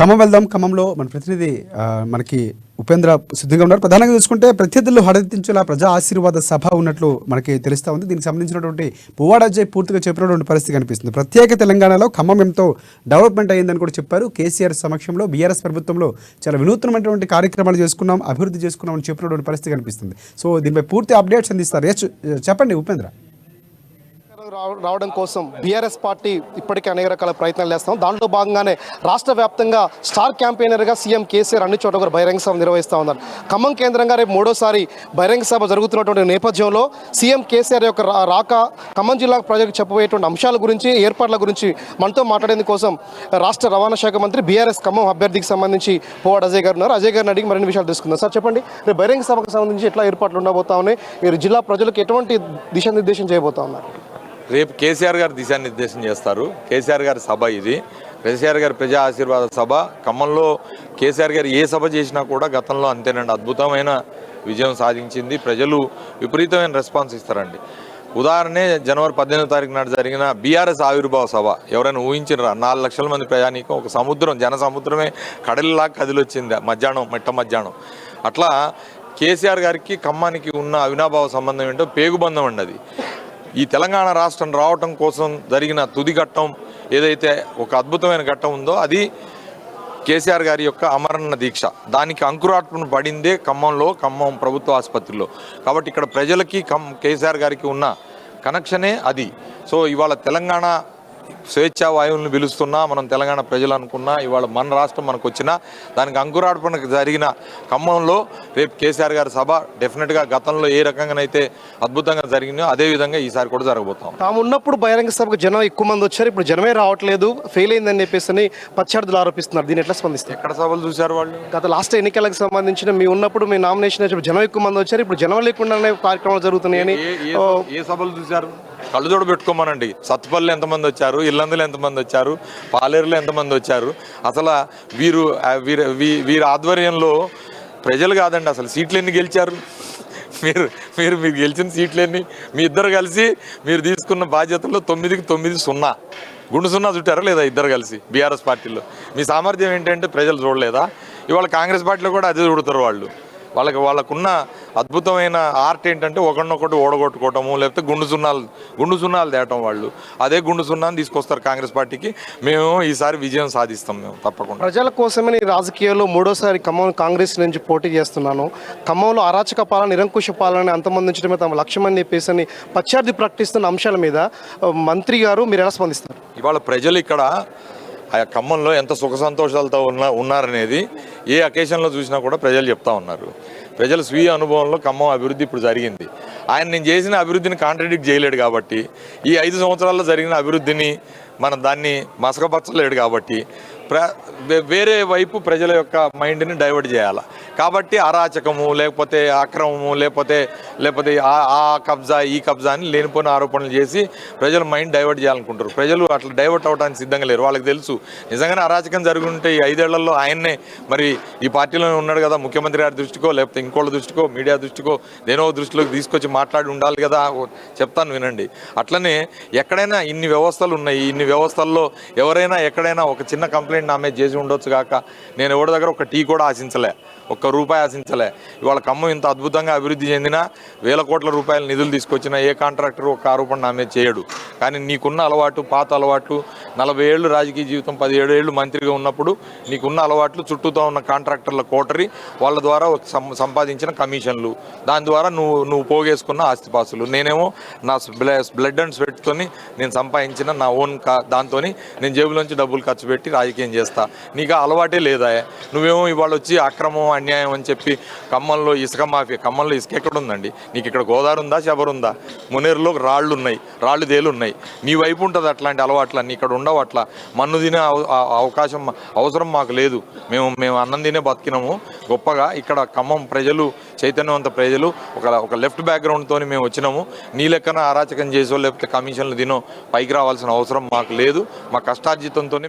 ఖమ్మం వెళ్దాం. ఖమ్మంలో మన ప్రతినిధి మనకి ఉపేంద్ర సిద్ధంగా ఉన్నారు. ప్రధానంగా చూసుకుంటే ప్రత్యర్థులు హడెత్తించేలా ప్రజా ఆశీర్వాద సభ ఉన్నట్లు మనకి తెలుస్తూ ఉంది. దీనికి సంబంధించినటువంటి పువ్వాడ అజయ్ పూర్తిగా చెప్పినటువంటి పరిస్థితి కనిపిస్తుంది. ప్రత్యేక తెలంగాణలో ఖమ్మం ఎంతో డెవలప్మెంట్ అయ్యిందని కూడా చెప్పారు. కేసీఆర్ సమక్షంలో బీఆర్ఎస్ ప్రభుత్వంలో చాలా వినూత్నమైనటువంటి కార్యక్రమాలు చేసుకున్నాం, అభివృద్ధి చేసుకున్నాం అని చెప్పినటువంటి పరిస్థితి కనిపిస్తుంది. సో దీనిపై పూర్తి అప్డేట్స్ అందిస్తారు. చెప్పండి ఉపేంద్ర. రావడం కోసం బీఆర్ఎస్ పార్టీ ఇప్పటికే అనేక రకాల ప్రయత్నాలు చేస్తాం. దాంట్లో భాగంగానే రాష్ట్ర వ్యాప్తంగా స్టార్ క్యాంపెయినర్గా సీఎం కేసీఆర్ అన్ని చోట్ల కూడా బహిరంగ సభ నిర్వహిస్తూ ఉన్నారు. ఖమ్మం కేంద్రంగా రేపు మూడోసారి బహిరంగ సభ జరుగుతున్నటువంటి నేపథ్యంలో సీఎం కేసీఆర్ యొక్క రాక ఖమ్మం జిల్లా ప్రజలకు చెప్పబోయేటువంటి అంశాల గురించి, ఏర్పాట్ల గురించి మనతో మాట్లాడేందుకు కోసం రాష్ట్ర రవాణా శాఖ మంత్రి బీఆర్ఎస్ ఖమ్మం అభ్యర్థికి సంబంధించి పువ్వాడ అజయ్ గారు ఉన్నారు. అజయ్ గారిని అడిగి మరిన్ని విషయాలు తెలుసుకుందాం. సార్ చెప్పండి, రేపు బహిరంగ సభకు సంబంధించి ఎట్లా ఏర్పాట్లు ఉండబోతా ఉన్నాయి, మీరు జిల్లా ప్రజలకు ఎటువంటి దిశానిర్దేశం చేయబోతా ఉన్నారు? రేపు కేసీఆర్ గారు దిశానిర్దేశం చేస్తారు. కేసీఆర్ గారి సభ ఇది. కేసీఆర్ గారి ప్రజా ఆశీర్వాద సభ. ఖమ్మంలో కేసీఆర్ గారు ఏ సభ చేసినా కూడా గతంలో అంతేనండి, అద్భుతమైన విజయం సాధించింది. ప్రజలు విపరీతమైన రెస్పాన్స్ ఇస్తారండి. ఉదాహరణే జనవరి 18వ తారీఖు నాడు జరిగిన బీఆర్ఎస్ ఆవిర్భావ సభ ఎవరైనా ఊహించినరా? 4 లక్షల మంది ప్రజానీకం, ఒక సముద్రం, జన సముద్రమే కడలిలాగా కదిలొచ్చింది మధ్యాహ్నం. అట్లా కేసీఆర్ గారికి ఖమ్మానికి ఉన్న అవినాభావ సంబంధం ఏంటో పేగుబంధం అండి అది. ఈ తెలంగాణ రాష్ట్రం రావటం కోసం జరిగిన తుది ఘట్టం ఏదైతే ఒక అద్భుతమైన ఘట్టం ఉందో అది కేసీఆర్ గారి యొక్క అమరణ దీక్ష. దానికి అంకురార్పణ పడిందే ఖమ్మం ప్రభుత్వ ఆసుపత్రిలో. కాబట్టి ఇక్కడ ప్రజలకి కేసీఆర్ గారికి ఉన్న కనెక్షనే అది. సో ఇవాళ తెలంగాణ స్వేచ్ఛా వాయువులను పిలుస్తున్నా, మనం తెలంగాణ ప్రజలు అనుకున్నా, ఇవాళ మన రాష్ట్రం మనకు వచ్చినా దానికి అంకురార్పణకు జరిగిన ఖమ్మంలో రేపు కేసీఆర్ గారి సభ డెఫినెట్గా గతంలో ఏ రకంగానైతే అద్భుతంగా జరిగిందో అదేవిధంగా ఈసారి కూడా జరగబోతాం. తాము ఉన్నప్పుడు బహిరంగ సభకు జనం ఎక్కువ మంది వచ్చారు, ఇప్పుడు జనమే రావట్లేదు, ఫెయిల్ అయిందని చెప్పేసి ప్రత్యర్థులు ఆరోపిస్తున్నారు. దీన్ని ఎట్లా స్పందిస్తారు? ఎక్కడ సభలు చూశారు వాళ్ళు? గత లాస్ట్ ఎన్నికలకు సంబంధించిన మీ ఉన్నప్పుడు మీ నామినేషన్ జనం ఎక్కువ మంది వచ్చారు, ఇప్పుడు జనం లేకుండానే కార్యక్రమాలు జరుగుతున్నాయని. ఏ సభలు చూశారు? కళ్ళజోడు పెట్టుకోమనండి. సత్తుపల్లి ఎంతమంది వచ్చారు, ఇల్లందులు ఎంతమంది వచ్చారు, పాలేరులో ఎంతమంది వచ్చారు? అసలు వీరి ఆధ్వర్యంలో ప్రజలు కాదండి, అసలు సీట్లు ఎన్ని గెలిచారు? మీరు గెలిచిన సీట్లు ఎన్ని? మీ ఇద్దరు కలిసి మీరు తీసుకున్న బాధ్యతల్లో 9కి 9 0 గుండు 0 చుట్టారా లేదా ఇద్దరు కలిసి బీఆర్ఎస్ పార్టీలో? మీ సామర్థ్యం ఏంటంటే ప్రజలు చూడలేదా? ఇవాళ కాంగ్రెస్ పార్టీలో కూడా అదే చూడతారు వాళ్ళు. వాళ్ళకున్న అద్భుతమైన ఆర్ట్ ఏంటంటే ఒకరినొకటి ఓడగొట్టుకోవటము, లేకపోతే గుండు సున్నాలు తేయటం. వాళ్ళు అదే గుండు సున్నాను తీసుకొస్తారు కాంగ్రెస్ పార్టీకి. మేము ఈసారి విజయం సాధిస్తాం, మేము తప్పకుండా. ప్రజల కోసమే రాజకీయాల్లో మూడోసారి ఖమ్మం కాంగ్రెస్ నుంచి పోటీ చేస్తున్నాను, ఖమ్మంలో అరాచక పాలన, నిరంకుశ పాలన అంతమందించడమే తమ లక్ష్యం అని చెప్పేసి అని ప్రత్యర్థి ప్రకటిస్తున్న అంశాల మీద మంత్రి గారు మీరు ఎలా స్పందిస్తారు? ఇవాళ ప్రజలు ఇక్కడ ఆ ఖమ్మంలో ఎంత సుఖ సంతోషాలతో ఉన్నారనేది ఏ అకేషన్లో చూసినా కూడా ప్రజలు చెప్తా ఉన్నారు. ప్రజల స్వీయ అనుభవంలో ఖమ్మం అభివృద్ధి ఇప్పుడు జరిగింది. నేను చేసిన అభివృద్ధిని కాంట్రడిక్ట్ చేయలేడు కాబట్టి, ఈ 5 సంవత్సరాల్లో జరిగిన అభివృద్ధిని మనం దాన్ని మసకపరచలేడు కాబట్టి వేరే వైపు ప్రజల యొక్క మైండ్ని డైవర్ట్ చేయాలి. కాబట్టి అరాచకము, లేకపోతే అక్రమము, లేకపోతే ఆ కబ్జా ఈ కబ్జా అని లేనిపోయిన ఆరోపణలు చేసి ప్రజల మైండ్ డైవర్ట్ చేయాలనుకుంటారు. ప్రజలు అట్లా డైవర్ట్ అవడానికి సిద్ధంగా లేరు. వాళ్ళకి తెలుసు నిజంగానే అరాచకం జరుగుంటే ఈ 5 ఏళ్లలో ఆయన్నే మరి ఈ పార్టీలోనే ఉన్నాడు కదా, ముఖ్యమంత్రి గారి దృష్టికో లేకపోతే ఇంకోళ్ళ దృష్టికో మీడియా దృష్టికో దేనో దృష్టిలోకి తీసుకొచ్చి మాట్లాడి ఉండాలి కదా. చెప్తాను వినండి. అట్లనే ఎక్కడైనా ఇన్ని వ్యవస్థలు ఉన్నాయి, ఇన్ని వ్యవస్థల్లో ఎవరైనా ఎక్కడైనా ఒక చిన్న కంప్లైంట్ నా మీద చేసి ఉండొచ్చు కాక నేను ఎవరి దగ్గర ఒక టీ కూడా ఆశించలే, ₹1 ఆశించలే. ఇవాళ ఖమ్మం ఇంత అద్భుతంగా అభివృద్ధి చెందిన వేల కోట్ల రూపాయల నిధులు తీసుకొచ్చిన ఏ కాంట్రాక్టర్ ఒక ఆరోపణ నా మీద చేయడు. కానీ నీకున్న అలవాటు, పాత అలవాటు, 40 ఏళ్ళు రాజకీయ జీవితం, 17 ఏళ్ళు మంత్రిగా ఉన్నప్పుడు నీకున్న అలవాట్లు, చుట్టూతో ఉన్న కాంట్రాక్టర్ల కోటరీ, వాళ్ళ ద్వారా సంపాదించిన కమిషన్లు, దాని ద్వారా నువ్వు పోగేసుకున్న ఆస్తిపాస్తులు. నేనేమో నా బ్లడ్ అండ్ స్వెట్తోని నేను సంపాదించిన నా ఓన్ దాంతో నేను జేబులోంచి డబ్బులు ఖర్చు పెట్టి రాజకీయం చేస్తా. నీకు అలవాటే లేదా? నువ్వేమో ఇవాళ వచ్చి అక్రమం అన్యాయం అని చెప్పి ఖమ్మంలో ఇసుక మాఫియా. ఖమ్మంలో ఇసుక ఎక్కడ ఉందండి? నీకు ఇక్కడ గోదావరి ఉందా, శబరు ఉందా? మునేరులో రాళ్ళు ఉన్నాయి, రాళ్ళు దేలు ఉన్నాయి. నీ వైపు ఉంటుంది అట్లాంటి అలవాట్లన్నీ, ఇక్కడ ఉండవు. అట్లా మన్ను తినే అవసరం మాకు లేదు. మేము అన్నం తినే బతికినాము గొప్పగా. ఇక్కడ ఖమ్మం ప్రజలు చైతన్యవంత ప్రజలు, ఒక లెఫ్ట్ బ్యాక్గ్రౌండ్తో మేము వచ్చినాము. నీ లెక్కన అరాచకం చేసో లేకపోతే కమిషన్లు తినో పైకి రావాల్సిన అవసరం మాకు లేదు. మా కష్టార్జితంతోనే